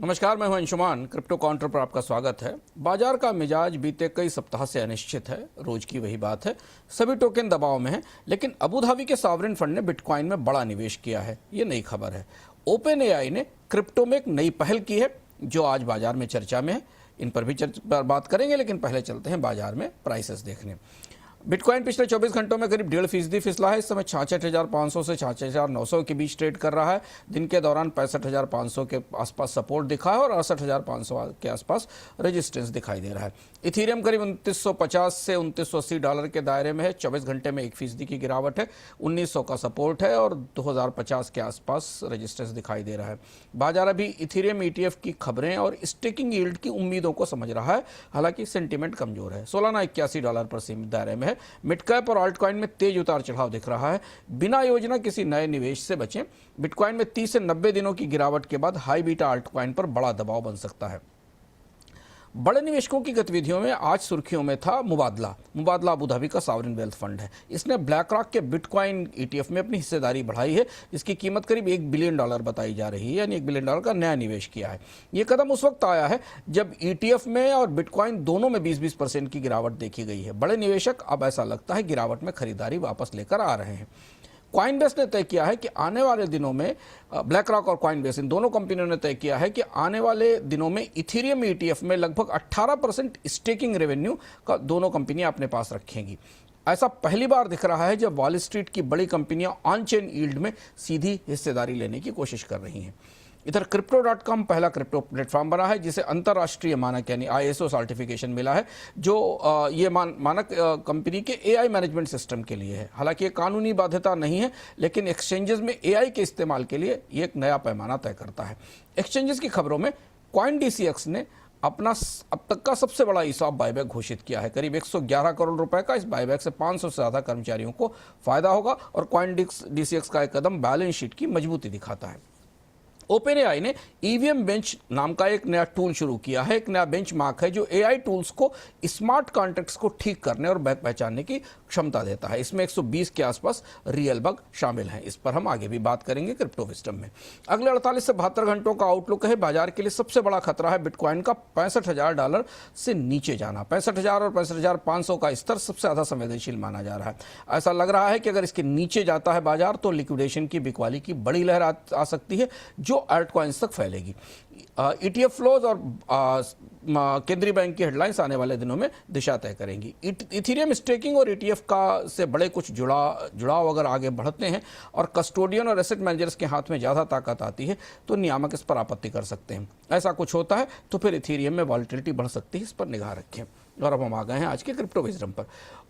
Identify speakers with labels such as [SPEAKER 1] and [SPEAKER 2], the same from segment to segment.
[SPEAKER 1] नमस्कार, मैं हूं अंशुमान। क्रिप्टो काउंटर पर आपका स्वागत है। बाजार का मिजाज बीते कई सप्ताह से अनिश्चित है। रोज की वही बात है, सभी टोकन दबाव में हैं, लेकिन अबू धाबी के सॉवरेन फंड ने बिटकॉइन में बड़ा निवेश किया है। ये नई खबर है। ओपन एआई ने क्रिप्टो में एक नई पहल की है जो आज बाजार में चर्चा में है। इन पर भी बात करेंगे, लेकिन पहले चलते हैं बाजार में प्राइसेस देखने। बिटकॉइन पिछले 24 घंटों में करीब 1.5% फिसला है। इस समय 66,500 से 66,900 के बीच ट्रेड कर रहा है। दिन के दौरान 65,500 के आसपास सपोर्ट दिखा है और 68,500 के आसपास रेजिस्टेंस दिखाई दे रहा है। इथीरियम करीब 2950 से 2980 डॉलर के दायरे में है। 24 घंटे में 1% की गिरावट है। 1900 का सपोर्ट है और 2050 के आसपास रेजिस्टेंस दिखाई दे रहा है। बाजार अभी इथीरियम ETF की खबरें और स्टेकिंग यील्ड की उम्मीदों को समझ रहा है, हालांकि सेंटीमेंट कमजोर है। सोलाना 81 डॉलर पर सीमित दायरे में है। मिड कैप और ऑल्ट कॉइन में तेज उतार चढ़ाव दिख रहा है। बिना योजना किसी नए निवेश से बचें। बिटकॉइन में 30 से 90 दिनों की गिरावट के बाद हाई बीटा ऑल्ट कॉइन पर बड़ा दबाव बन सकता है। बड़े निवेशकों की गतिविधियों में आज सुर्खियों में था मुबादला अबू धाबी का सॉवरेन वेल्थ फंड है। इसने ब्लैक रॉक के बिटकॉइन ETF में अपनी हिस्सेदारी बढ़ाई है। इसकी कीमत करीब $1 बिलियन बताई जा रही है, यानी $1 बिलियन का नया निवेश किया है। ये कदम उस वक्त आया है जब ETF में और बिटकॉइन दोनों में 20% की गिरावट देखी गई है। बड़े निवेशक अब ऐसा लगता है गिरावट में खरीदारी वापस लेकर आ रहे हैं। कॉइनबेस ने तय किया है कि आने वाले दिनों में ब्लैक रॉक और कॉइनबेस इन दोनों कंपनियों ने तय किया है कि आने वाले दिनों में इथीरियम ETF में लगभग 18% स्टेकिंग रेवेन्यू का दोनों कंपनियां अपने पास रखेंगी। ऐसा पहली बार दिख रहा है जब वॉल स्ट्रीट की बड़ी कंपनियां ऑन चेन यील्ड में सीधी हिस्सेदारी लेने की कोशिश कर रही हैं। इधर Crypto.com पहला क्रिप्टो प्लेटफॉर्म बना है जिसे अंतर्राष्ट्रीय मानक यानी ISO सर्टिफिकेशन मिला है, जो ये मानक कंपनी के AI मैनेजमेंट सिस्टम के लिए है। हालांकि ये कानूनी बाध्यता नहीं है, लेकिन एक्सचेंजेस में AI के इस्तेमाल के लिए ये एक नया पैमाना तय करता है। एक्सचेंजेस की खबरों में CoinDCX ने अपना अब तक का सबसे बड़ा ESOP बायबैक घोषित किया है। करीब 111 करोड़ रुपए का इस बायबैक से 500 से ज़्यादा कर्मचारियों को फायदा होगा और CoinDCX का एक कदम बैलेंस शीट की मजबूती दिखाता है। ओपन एआई ने EVM बेंच नाम का एक नया टूल शुरू किया है। एक नया बेंचमार्क है जो AI टूल्स को स्मार्ट कॉन्ट्रैक्ट्स को ठीक करने और बग पहचानने की क्षमता देता है। इसमें 120 के आसपास रियल बग शामिल हैं। इस पर हम आगे भी बात करेंगे क्रिप्टो विस्डम में। अगले 48 से 72 घंटों का आउटलुक है। बाजार के लिए सबसे बड़ा खतरा है बिटकॉइन का $65,000 से नीचे जाना। 65,000 और 65,500 का स्तर सबसे ज़्यादा संवेदनशील माना जा रहा है। ऐसा लग रहा है कि अगर इसके नीचे जाता है बाजार तो लिक्विडेशन की बिकवाली की बड़ी लहर आ सकती है जो अल्ट कॉइन्स तक फैलेगी। ETF फ्लोज और केंद्रीय बैंक की हेडलाइंस आने वाले दिनों में दिशा तय करेंगी। इथीरियम स्टेकिंग और ETF का से बड़े कुछ जुड़ाव अगर आगे बढ़ते हैं और कस्टोडियन और एसेट मैनेजर्स के हाथ में ज़्यादा ताकत आती है तो नियामक इस पर आपत्ति कर सकते हैं। ऐसा कुछ होता है तो फिर इथीरियम में वॉलेटिलिटी बढ़ सकती है। इस पर निगाह रखें। और अब हम आ गए हैं आज के क्रिप्टो विजडम पर।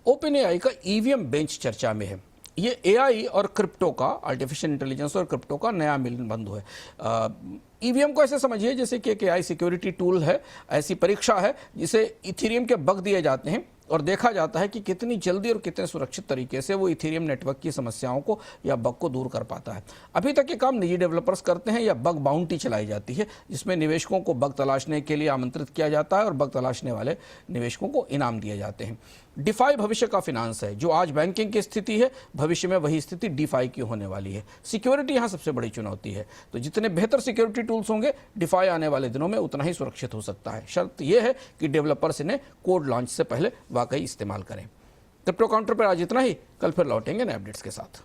[SPEAKER 1] ओपन एआई का EVM बेंच चर्चा में है। ये AI और क्रिप्टो का, आर्टिफिशियल इंटेलिजेंस और क्रिप्टो का नया मिलन बंधु है। EVM को ऐसे समझिए जैसे कि एक AI सिक्योरिटी टूल है। ऐसी परीक्षा है जिसे इथीरियम के बग दिए जाते हैं और देखा जाता है कि कितनी जल्दी और कितने सुरक्षित तरीके से वो इथीरियम नेटवर्क की समस्याओं को या बग को दूर कर पाता है। अभी तक ये काम निजी डेवलपर्स करते हैं या बग बाउंटी चलाई जाती है, जिसमें निवेशकों को बग तलाशने के लिए आमंत्रित किया जाता है और बग तलाशने वाले निवेशकों को इनाम दिए जाते हैं। डिफाई भविष्य का फिनांस है। जो आज बैंकिंग की स्थिति है, भविष्य में वही स्थिति डिफाई की होने वाली है। सिक्योरिटी यहाँ सबसे बड़ी चुनौती है। तो जितने बेहतर सिक्योरिटी टूल्स होंगे, डिफाई आने वाले दिनों में उतना ही सुरक्षित हो सकता है। शर्त यह है कि डेवलपर्स इन्हें कोड लॉन्च से पहले वाकई इस्तेमाल करें। क्रिप्टो काउंटर पर आज इतना ही। कल फिर लौटेंगे नए अपडेट्स के साथ।